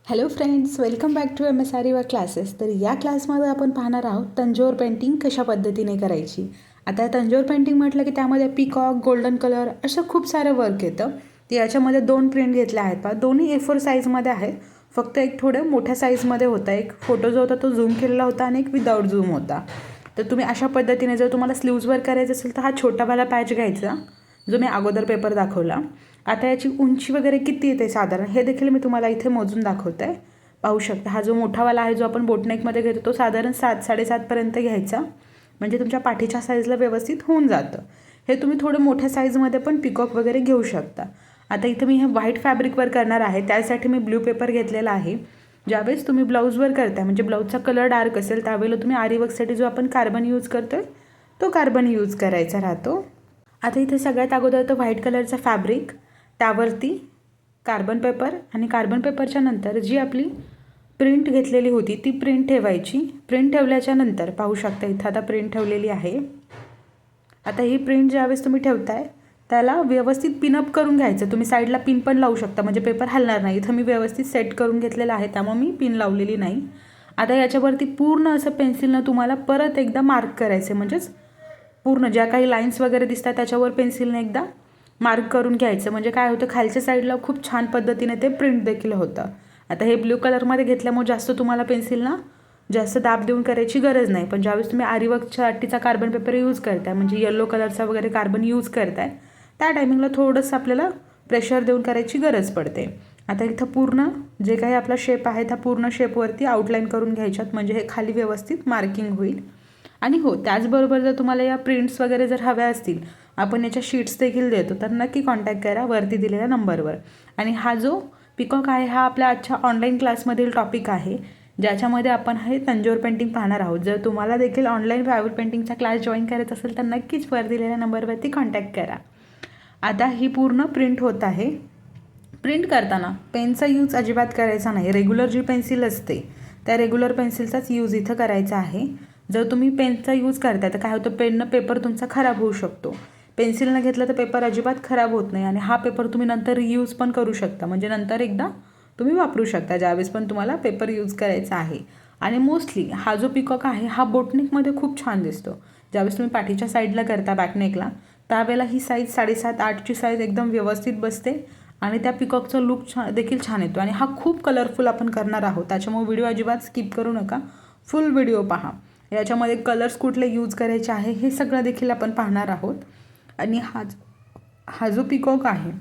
Hello friends, welcome back to MSREवर classes. तर या क्लासमध्ये आपण पाहणार आहोत तंजोर पेंटिंग कशा पद्धतीने करायची. आता तंजोर पेंटिंग म्हटलं की त्यामध्ये पिकॉक, गोल्डन कलर असं खूप सारं वर्क येतं. तर याच्यामध्ये 2 प्रिंट घेतल्या आहेत पहा. दोन्ही A4 साईजमध्ये आहेत. फक्त एक थोडं मोठ्या साईजमध्ये होता. एक फोटो जो होता तो झूम केलेला होता आणि एक विदाऊट झूम होता. तर तुम्ही अशा पद्धतीने जर तुम्हाला स्लीव्जवर करायचं असेल तर हा छोटावाला पॅच घ्यायचा जो मी अगोदर पेपर दाखवला. आता याची उंची वगैरे किती येते साधारण हे देखील मी तुम्हाला इथे मोजून दाखवते आहे. पाहू शकता हा जो मोठावाला आहे जो आपण बोटनेकमध्ये घेतो तो साधारण 7-7.5पर्यंत घ्यायचा, म्हणजे तुमच्या पाठीच्या साईजला व्यवस्थित होऊन जातं. हे तुम्ही थोडं मोठ्या साईजमध्ये पण पिकॉक वगैरे घेऊ शकता. आता इथं मी हे व्हाईट फॅब्रिकवर करणार आहे, त्यासाठी मी ब्ल्यू पेपर घेतलेला आहे. ज्यावेळेस तुम्ही ब्लाऊजवर करताय म्हणजे ब्लाऊजचा कलर डार्क असेल त्यावेळेला तुम्ही आरी वर्कसाठी जो आपण कार्बन यूज करतोय तो कार्बन यूज करायचा राहतो. आता इथे सगळ्यात अगोदर तर व्हाईट कलरचा फॅब्रिक, त्यावरती कार्बन पेपर आणि कार्बन पेपरच्या नंतर जी आपली प्रिंट घेतलेली होती ती प्रिंट ठेवायची. प्रिंट ठेवल्याच्या नंतर पाहू शकता इथं आता प्रिंट ठेवलेली आहे. आता ही प्रिंट ज्यावेळेस तुम्ही ठेवताय त्याला व्यवस्थित पिनअप करून घ्यायचं. तुम्ही साईडला पिन पण लावू शकता म्हणजे पेपर हलणार नाही. इथं मी व्यवस्थित सेट करून घेतलेला आहे त्यामुळे मी पिन लावलेली नाही. आता याच्यावरती पूर्ण असं पेन्सिलनं तुम्हाला परत एकदा मार्क करायचे, म्हणजेच पूर्ण ज्या काही लाईन्स वगैरे दिसतात त्याच्यावर पेन्सिलने एकदा मार्क करून घ्यायचं. म्हणजे काय होतं खालच्या साईडला खूप छान पद्धतीने ते प्रिंट देखील होतं. आता हे ब्ल्यू कलरमध्ये घेतल्यामुळे जास्त तुम्हाला पेन्सिलना जास्त दाब देऊन करायची गरज नाही. पण ज्यावेळेस तुम्ही आरीवर्कसाठीचा कार्बन पेपर यूज करताय म्हणजे येलो कलरचा वगैरे कार्बन यूज करताय त्या टायमिंगला थोडंसं आपल्याला प्रेशर देऊन करायची गरज पडते. आता इथं पूर्ण जे काही आपला शेप आहे त्या पूर्ण शेपवरती आउटलाईन करून घ्यायच्यात म्हणजे हे खाली व्यवस्थित मार्किंग होईल. आणि हो, त्याचबरोबर जर तुम्हाला या प्रिंट्स वगैरे जर हव्या असतील, आपण याच्या शीट्स देखील देतो, तर नक्की कॉन्टॅक्ट करा वरती दिलेल्या नंबरवर. आणि हा जो पिकॉक आहे हा आपल्या आजच्या ऑनलाईन क्लासमधील टॉपिक आहे ज्याच्यामध्ये आपण हे तंजोर पेंटिंग पाहणार आहोत. जर तुम्हाला देखील ऑनलाईन फॅब्रिक पेंटिंगचा क्लास जॉईन करायचा असेल तर नक्कीच वर दिलेल्या नंबरवरती कॉन्टॅक्ट करा. आता ही पूर्ण प्रिंट होत आहे. प्रिंट करताना पेनचा यूज अजिबात करायचा नाही. रेग्युलर जी पेन्सिल असते त्या रेग्युलर पेन्सिलचाच यूज इथं करायचा आहे. जर तुम्ही पेनचा यूज करताय तर काय होतं पेननं पेपर तुमचा खराब होऊ शकतो. पेन्सिलनं घेतलं तर पेपर अजिबात खराब होत नाही आणि हा पेपर तुम्ही नंतर यूज पण करू शकता, म्हणजे नंतर एकदा तुम्ही वापरू शकता ज्यावेळेस पण तुम्हाला पेपर यूज करायचा आहे. आणि मोस्टली हा जो पिकॉक आहे हा बोटनेकमध्ये खूप छान दिसतो. ज्यावेळेस तुम्ही पाठीच्या साईडला करता बॅकनेकला त्यावेळेला ही साईज 7.5-8ची साईज एकदम व्यवस्थित बसते आणि त्या पिकॉकचा लुक देखील छान येतो. आणि हा खूप कलरफुल आपण करणार आहोत त्याच्यामुळे व्हिडिओ अजिबात स्किप करू नका, फुल व्हिडिओ पहा. याच्यामध्ये कलर्स कुठले यूज करायचे आहे हे सगळं देखील आपण पाहणार आहोत. आणि हा जो पिकॉक आहे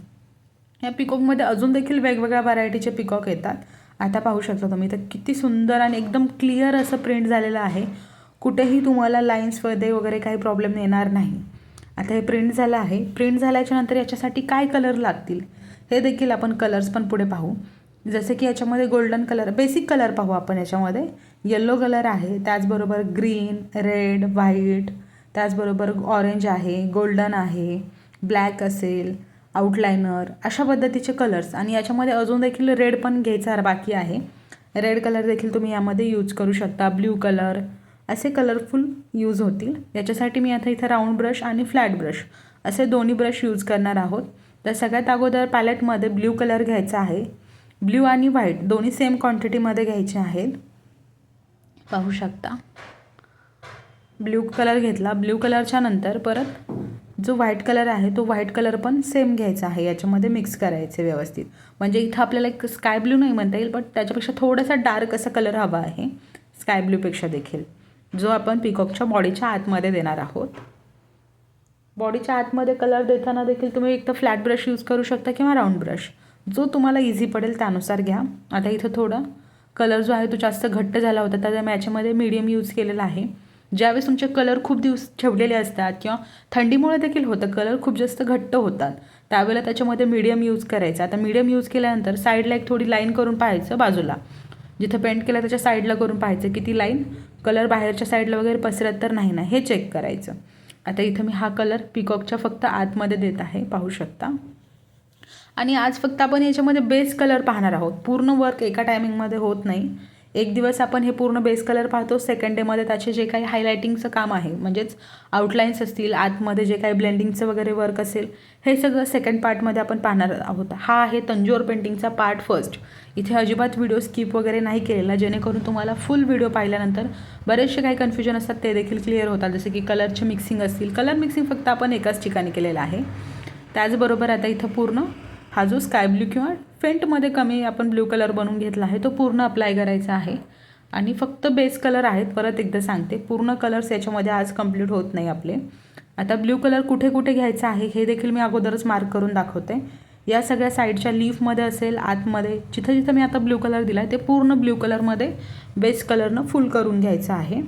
या पिकॉकमध्ये अजून देखील वेगवेगळ्या व्हरायटीचे पिकॉक येतात. आता पाहू शकता तुम्ही तर किती सुंदर आणि एकदम क्लिअर असं प्रिंट झालेलं आहे. कुठेही तुम्हाला लाईन्समध्ये वगैरे काही प्रॉब्लेम येणार नाही. आता हे प्रिंट झालं आहे. प्रिंट झाल्याच्या नंतर याच्यासाठी काय कलर लागतील हे देखील आपण कलर्स पण पुढे पाहू. जसे की याच्यामध्ये गोल्डन कलर, बेसिक कलर पाहू आपण. याच्यामध्ये येलो कलर आहे, त्याचबरोबर ग्रीन, रेड, व्हाईट, त्याचबरोबर ऑरेंज आहे, गोल्डन आहे, ब्लॅक असेल, आउटलायनर, अशा पद्धतीचे कलर्स. आणि याच्यामध्ये अजून देखील रेड पण घ्यायचा बाकी आहे. रेड कलर देखील तुम्ही यामध्ये यूज करू शकता. ब्ल्यू कलर असे कलरफुल यूज होतील. याच्यासाठी मी आता इथं राऊंड ब्रश आणि फ्लॅट ब्रश असे दोन्ही ब्रश यूज करणार आहोत. तर सगळ्यात अगोदर पॅलेटमध्ये ब्ल्यू कलर घ्यायचा आहे. ब्ल्यू आणि व्हाईट दोन्ही सेम क्वांटिटीमध्ये घ्यायचे आहेत. पाहू शकता ब्ल्यू कलर घेतला. ब्ल्यू कलरच्या नंतर परत जो व्हाईट कलर आहे तो व्हाईट कलर पण सेम घ्यायचा आहे, याच्यामध्ये मिक्स करायचे व्यवस्थित. म्हणजे इथं आपल्याला एक स्काय ब्ल्यू नाही म्हणता येईल, पण त्याच्यापेक्षा थोडासा डार्क असा कलर हवा आहे स्काय ब्ल्यूपेक्षा देखील, जो आपण पिकॉकच्या बॉडीच्या आतमध्ये देणार आहोत. बॉडीच्या आतमध्ये कलर देताना देखील तुम्ही एक तर फ्लॅट ब्रश यूज करू शकता किंवा राऊंड ब्रश, जो तुम्हाला इझी पडेल त्यानुसार घ्या. आता इथं थोडा कलर जो आहे तो जास्त घट्ट झाला होता तर मी याच्यामध्ये मीडियम यूज केलेला आहे. ज्यावेळेस तुमचे कलर खूप दिवस ठेवलेले असतात किंवा थंडीमुळे देखील होतं कलर खूप जास्त घट्ट होतात त्यावेळेला त्याच्यामध्ये मीडियम यूज करायचा. आता मीडियम यूज केल्यानंतर साईडला एक थोडी लाईन करून पाहायचं, बाजूला जिथं पेंट केलं त्याच्या साईडला करून पाहायचं की ती लाईन कलर बाहेरच्या साईडला वगैरे पसरत तर नाही ना हे चेक करायचं. आता इथं मी हा कलर पिकॉकच्या फक्त आतमध्ये देत आहे, पाहू शकता. आणि आज फक्त आपण याच्यामध्ये बेस कलर पाहणार आहोत. पूर्ण वर्क एका टायमिंगमध्ये होत नाही. एक दिवस आपण हे पूर्ण बेस कलर पाहतो, सेकंड डेमध्ये त्याचे जे काही हायलायटिंगचं काम आहे म्हणजेच आउटलाईन्स असतील, आतमध्ये जे काही ब्लेंडिंगचं वगैरे वर्क असेल, हे सगळं सेकंड पार्टमध्ये आपण पाहणार आहोत. हा आहे तंजोर पेंटिंगचा पार्ट फर्स्ट. इथे अजिबात व्हिडिओ स्किप वगैरे नाही केलेला, जेणेकरून तुम्हाला फुल व्हिडिओ पाहिल्यानंतर बरेचसे काही कन्फ्युजन असतात ते देखील क्लिअर होतात. जसे की कलरचे मिक्सिंग असतील, कलर मिक्सिंग फक्त आपण एकाच ठिकाणी केलेलं आहे. त्याचबरोबर आता इथं पूर्ण हा जो स्काय ब्ल्यू किंवा फेंटमध्ये कमी आपण ब्ल्यू कलर बनवून घेतला आहे तो पूर्ण अप्लाय करायचा आहे. आणि फक्त बेस कलर आहेत, परत एकदा सांगते, पूर्ण कलर्स याच्यामध्ये आज कंप्लीट होत नाही आपले. आता ब्ल्यू कलर कुठे कुठे घ्यायचा आहे हे देखील मी अगोदरच मार्क करून दाखवते. या सगळ्या साईडच्या लीफमध्ये असेल, आतमध्ये जिथं जिथं मी आता ब्ल्यू कलर दिला आहे ते पूर्ण ब्ल्यू कलरमध्ये बेस कलरनं फुल करून घ्यायचं आहे.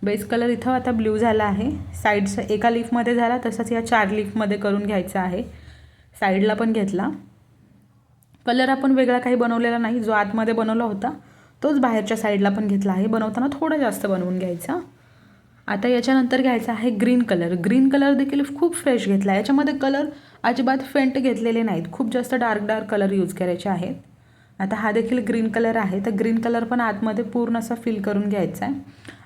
बेस कलर इथं आता ब्ल्यू झाला आहे, साईडचा एका लीफमध्ये झाला, तसंच या 4 लीफमध्ये करून घ्यायचा आहे. साईडला पण घेतला. कलर आपण वेगळा काही बनवलेला नाही, जो आतमध्ये बनवला होता तोच बाहेरच्या साईडला पण घेतला आहे. बनवताना थोडा जास्त बनवून घ्यायचा. आता याच्यानंतर घ्यायचा आहे ग्रीन कलर. ग्रीन कलर देखील खूप फ्रेश घेतला आहे. याच्यामध्ये कलर अजिबात फेंट घेतलेले नाहीत, खूप जास्त डार्क कलर यूज करायचे आहेत. आता हा देखील ग्रीन कलर आहे, तर ग्रीन कलर पण आतमध्ये पूर्ण असा फिल करून घ्यायचा आहे.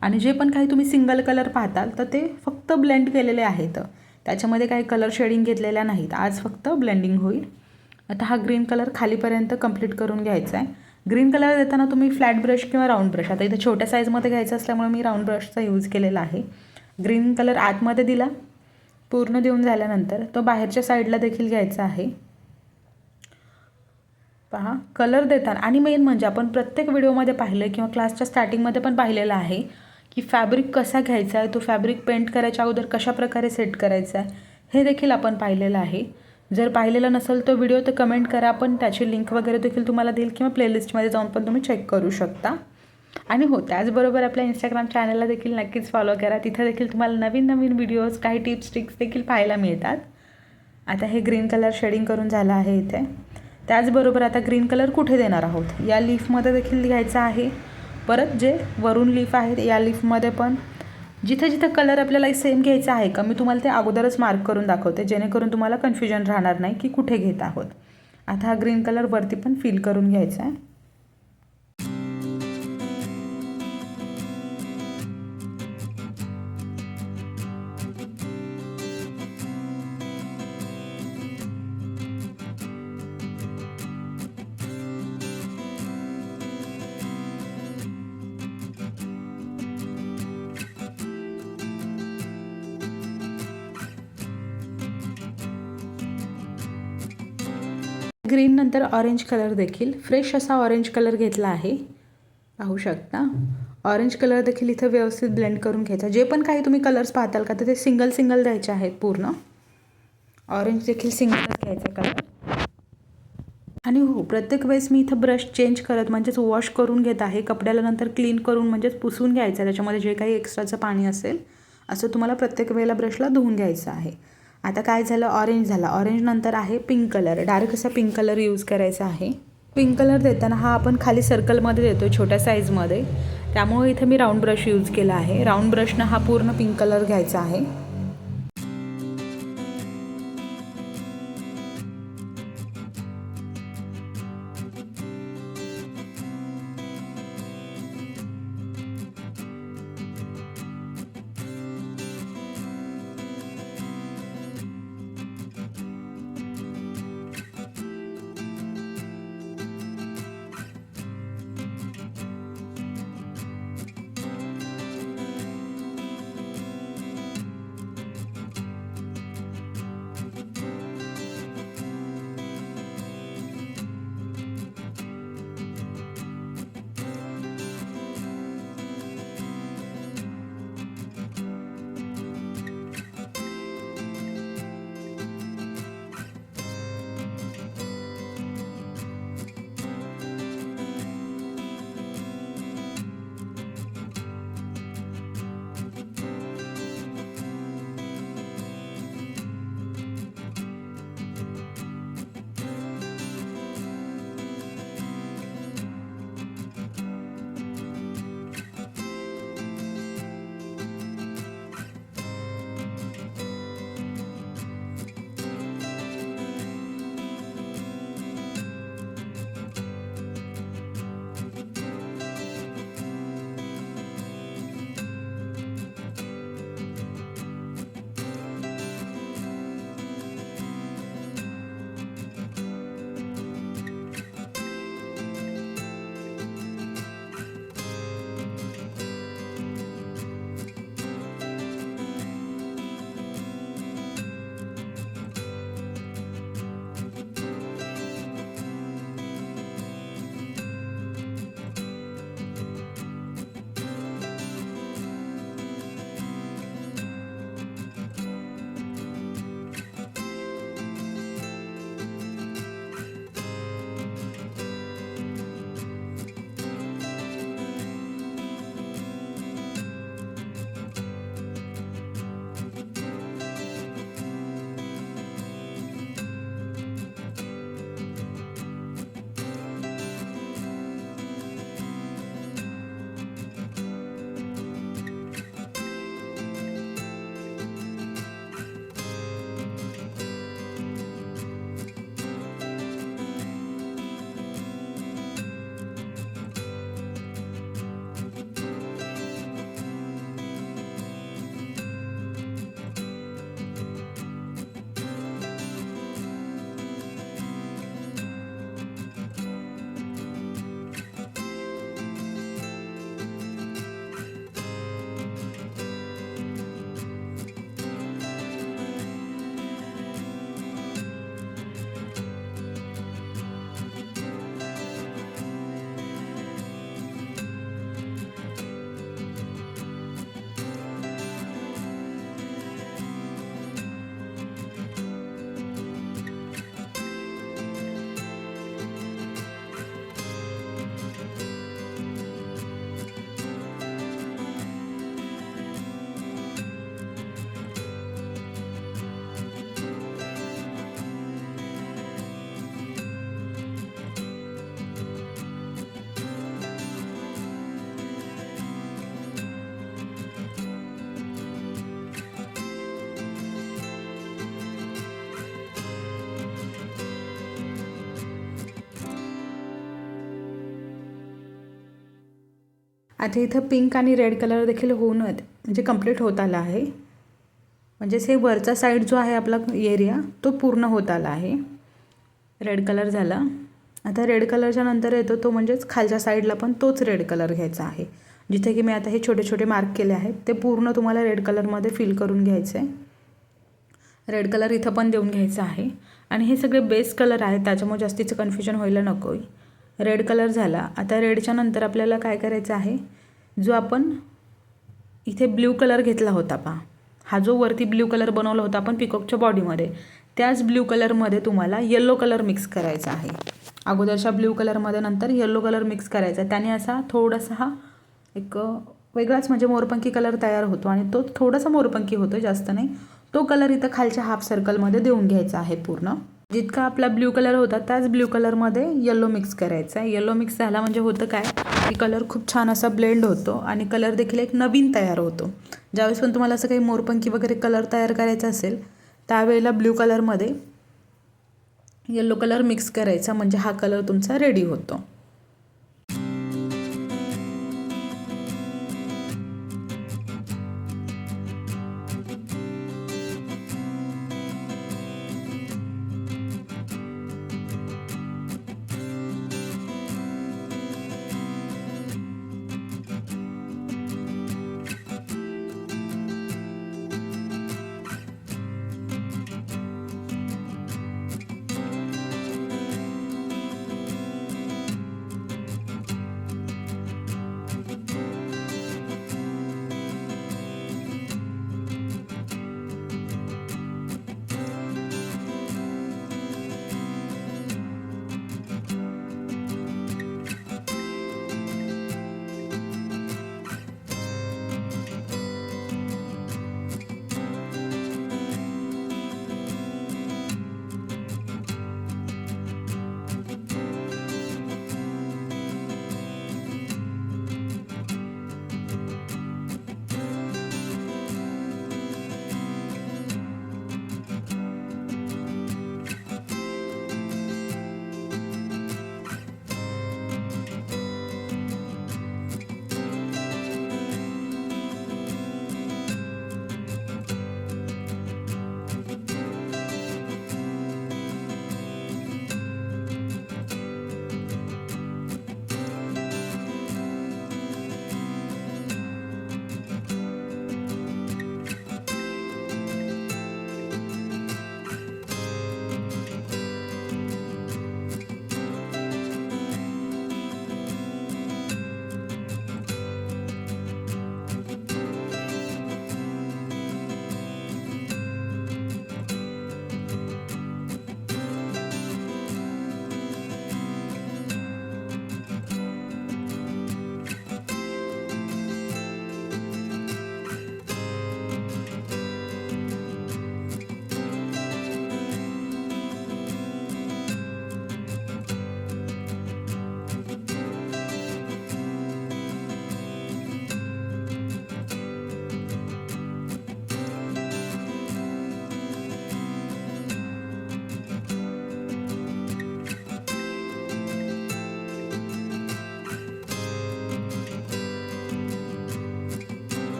आणि जे पण काही तुम्ही सिंगल कलर पाहताल तर ते फक्त ब्लेंड केलेले आहेत, त्याच्यामध्ये काही कलर शेडिंग घेतलेल्या नाहीत. आज फक्त ब्लेंडिंग होईल. आता हा ग्रीन कलर खालीपर्यंत कंप्लीट करून घ्यायचा आहे. ग्रीन कलर देताना तुम्ही फ्लॅट ब्रश किंवा राऊंड ब्रश, आता इथं छोट्या साईजमध्ये घ्यायचं असल्यामुळे मी राऊंड ब्रशचा यूज केलेला आहे. ग्रीन कलर आतमध्ये दिला, पूर्ण देऊन झाल्यानंतर तो बाहेरच्या साईडला देखील घ्यायचा आहे. पहा कलर देताना, आणि मेन म्हणजे आपण प्रत्येक व्हिडिओमध्ये पाहिलं किंवा क्लासच्या स्टार्टिंगमध्ये पण पाहिलेलं आहे की फॅब्रिक कसा घ्यायचा आहे, तो फॅब्रिक पेंट करायच्या अगोदर कशा प्रकारे सेट करायचा आहे हे देखील आपण पाहिलेलं आहे. जर पाहिलेलं नसेल तो व्हिडिओ तर कमेंट करा, पण त्याची लिंक वगैरे देखील तुम्हाला देईल किंवा प्लेलिस्टमध्ये जाऊन पण तुम्ही चेक करू शकता. आणि हो, त्याचबरोबर आपल्या इंस्टाग्राम चॅनलला देखील नक्कीच फॉलो करा, तिथे देखील तुम्हाला नवीन नवीन व्हिडिओज, काही टिप्स ट्रिक्स देखील पाहायला मिळतात. आता हे ग्रीन कलर शेडिंग करून झालं आहे इथे. त्याचबरोबर आता ग्रीन कलर कुठे देणार आहोत, या लीफमध्ये देखील घ्यायचा आहे. परत जे वरून लीफ आहेत या लीफमध्ये पण जिथे जिथे कलर आपल्याला सेम घ्यायचा आहे का, मी तुम्हाला ते अगोदरच मार्क करून दाखवते, जेणेकरून तुम्हाला कन्फ्युजन राहणार नाही की कुठे घेत आहोत. आता हा ग्रीन कलर वरती पण फिल करून घ्यायचा आहे. ग्रीन नंतर ऑरेंज कलर देखील फ्रेश असा ऑरेंज कलर घेतला आहे, पाहू शकता. ऑरेंज कलर देखील इथं व्यवस्थित ब्लेंड करून घ्यायचा. जे पण काही तुम्ही कलर्स पाहताल का तर ते सिंगल सिंगल द्यायचे आहेत. पूर्ण ऑरेंज देखील सिंगलच घ्यायचा कलर. आणि हो, प्रत्येक वेळेस मी इथं ब्रश चेंज करत म्हणजेच वॉश करून घेत आहे. कपड्याला नंतर क्लीन करून म्हणजेच पुसून घ्यायचं, त्याच्यामध्ये जे काही एक्स्ट्राचं पाणी असेल असं तुम्हाला प्रत्येक वेळेला ब्रशला धुवून घ्यायचं आहे. आता काय झालं, ऑरेंज झाला. ऑरेंज नंतर आहे पिंक कलर. डार्क असा पिंक कलर यूज करायचा आहे. पिंक कलर देताना हा आपण खाली सर्कलमध्ये देतो छोट्या साईजमध्ये, त्यामुळे इथे मी राऊंड ब्रश यूज केला आहे. राऊंड ब्रशनं हा पूर्ण पिंक कलर घ्यायचा आहे. आता इथं पिंक आणि रेड कलर देखील होऊन म्हणजे कंप्लीट होत आला आहे. म्हणजेच हे वरचा साईड जो आहे आपला एरिया तो पूर्ण होत आला आहे. रेड कलर झाला. आता रेड कलरच्या नंतर येतो तो म्हणजेच खालच्या साईडला पण तोच रेड कलर घ्यायचा आहे. जिथे की मी आता हे छोटे छोटे मार्क केले आहेत ते पूर्ण तुम्हाला रेड कलरमध्ये फिल करून घ्यायचं आहे. रेड कलर इथं पण देऊन घ्यायचा आहे. आणि हे सगळे बेस कलर आहेत त्याच्यामुळे जास्तीचं कन्फ्युजन व्हायला नको आहे. रेड कलर झाला. आता रेडच्या नंतर आपल्याला काय करायचं आहे, जो आपण इथे ब्ल्यू कलर घेतला होता पहा, हा जो वरती ब्ल्यू कलर बनवला होता आपण पिकॉकच्या बॉडीमध्ये, त्याच ब्ल्यू कलरमध्ये तुम्हाला येलो कलर मिक्स करायचा आहे. अगोदरच्या ब्ल्यू कलरमध्ये नंतर येलो कलर मिक्स करायचा. त्याने असा थोडासा हा एक वेगळाच म्हणजे मोरपंखी कलर तयार होतो आणि तो थोडासा मोरपंखी होतो, जास्त नाही. तो कलर इथं खालच्या हाफ सर्कलमध्ये देऊन घ्यायचा आहे. पूर्ण जितका आपला ब्ल्यू कलर होता त्याच ब्ल्यू कलरमध्ये येलो मिक्स करायचा आहे. येलो मिक्स झाला म्हणजे होतं काय की कलर खूप छान असा ब्लेंड होतो आणि कलर देखील एक नवीन तयार होतो. ज्यावेळेस पण तुम्हाला असं काही मोरपंखी वगैरे कलर तयार करायचा असेल त्यावेळेला ब्ल्यू कलरमध्ये येलो कलर मिक्स करायचा म्हणजे हा कलर तुमचा रेडी होतो.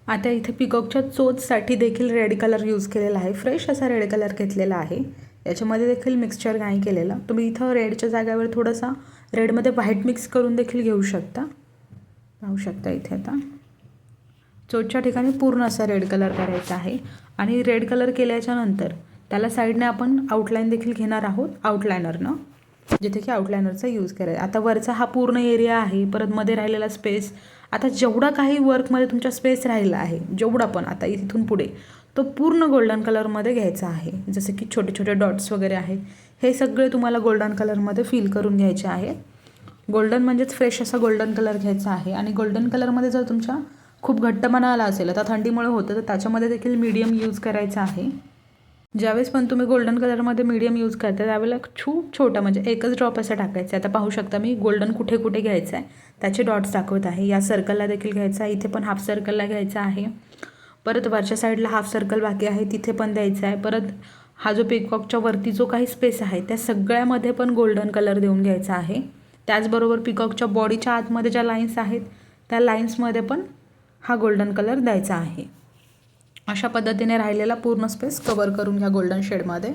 आता इथे पिकॉकच्या चोचसाठी देखील रेड कलर यूज केलेला आहे. फ्रेश असा रेड कलर घेतलेला आहे. याच्यामध्ये देखील मिक्सचर नाही केलेलं. तुम्ही इथं रेडच्या जागेवर थोडासा रेडमध्ये व्हाईट मिक्स करून देखील घेऊ शकता. पाहू शकता इथे आता चोचच्या ठिकाणी पूर्ण असा रेड कलर करायचा आहे. आणि रेड कलर केल्याच्यानंतर त्याला साईडने आपण आउटलाईन देखील घेणार आहोत आउटलायनरनं, जिथे की आउटलायनरचा यूज करायचा. आता वरचा हा पूर्ण एरिया आहे, परत मध्ये राहिलेला स्पेस. आता जेवढा काही वर्कमध्ये तुमचा स्पेस राहिला आहे, जेवढा पण आता इथून पुढे तो पूर्ण गोल्डन कलरमध्ये घ्यायचा आहे. जसं की छोटे छोटे डॉट्स वगैरे आहेत, हे सगळे तुम्हाला गोल्डन कलरमध्ये फील करून घ्यायचे आहे. गोल्डन म्हणजेच फ्रेश असा गोल्डन कलर घ्यायचा आहे. आणि गोल्डन कलरमध्ये जर तुमच्या खूप घट्टपणा आला असेल, आता थंडीमुळे होतं, तर त्याच्यामध्ये देखील मीडियम यूज करायचा आहे. ज्यावेळेस पण तुम्ही गोल्डन कलरमध्ये मीडियम यूज करता त्यावेळेला खूप छोटा म्हणजे एकच ड्रॉप असं टाकायचं आहे. आता पाहू शकता मी गोल्डन कुठे कुठे घ्यायचं आहे त्याचे डॉट्स दाखवत आहे. या सर्कलला देखील घ्यायचं आहे, इथे पण हाफ सर्कलला घ्यायचा आहे. परत वरच्या साईडला हाफ सर्कल बाकी आहे, तिथे पण द्यायचा आहे. परत हा जो पिकॉकच्या वरती जो काही स्पेस आहे त्या सगळ्यामध्ये पण गोल्डन कलर देऊन घ्यायचा आहे. त्याचबरोबर पिकॉकच्या बॉडीच्या आतमध्ये ज्या लाईन्स आहेत त्या लाईन्समध्ये पण हा गोल्डन कलर द्यायचा आहे. अशा पद्धतीने राहिलेला पूर्ण स्पेस कवर करून घ्या गोल्डन शेडमध्ये.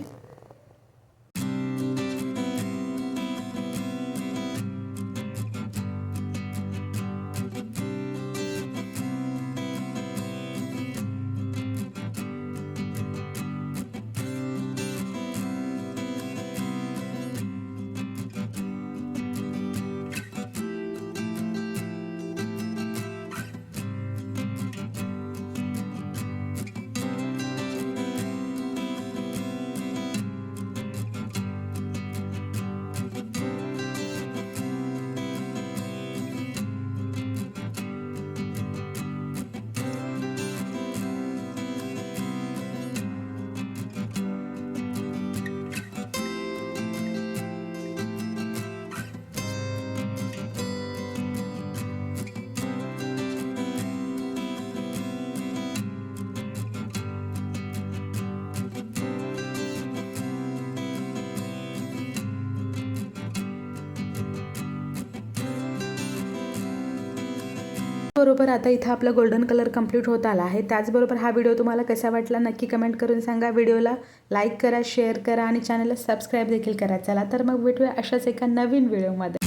बरोबर आता इथं आपला गोल्डन कलर कंप्लीट होत आला आहे. त्याचबरोबर हा व्हिडिओ तुम्हाला कसा वाटला नक्की कमेंट करून सांगा. व्हिडिओला लाईक करा, शेअर करा आणि चॅनलला सबस्क्राईब देखील करा. चला तर मग भेटूया अशाच एका नवीन व्हिडिओमध्ये.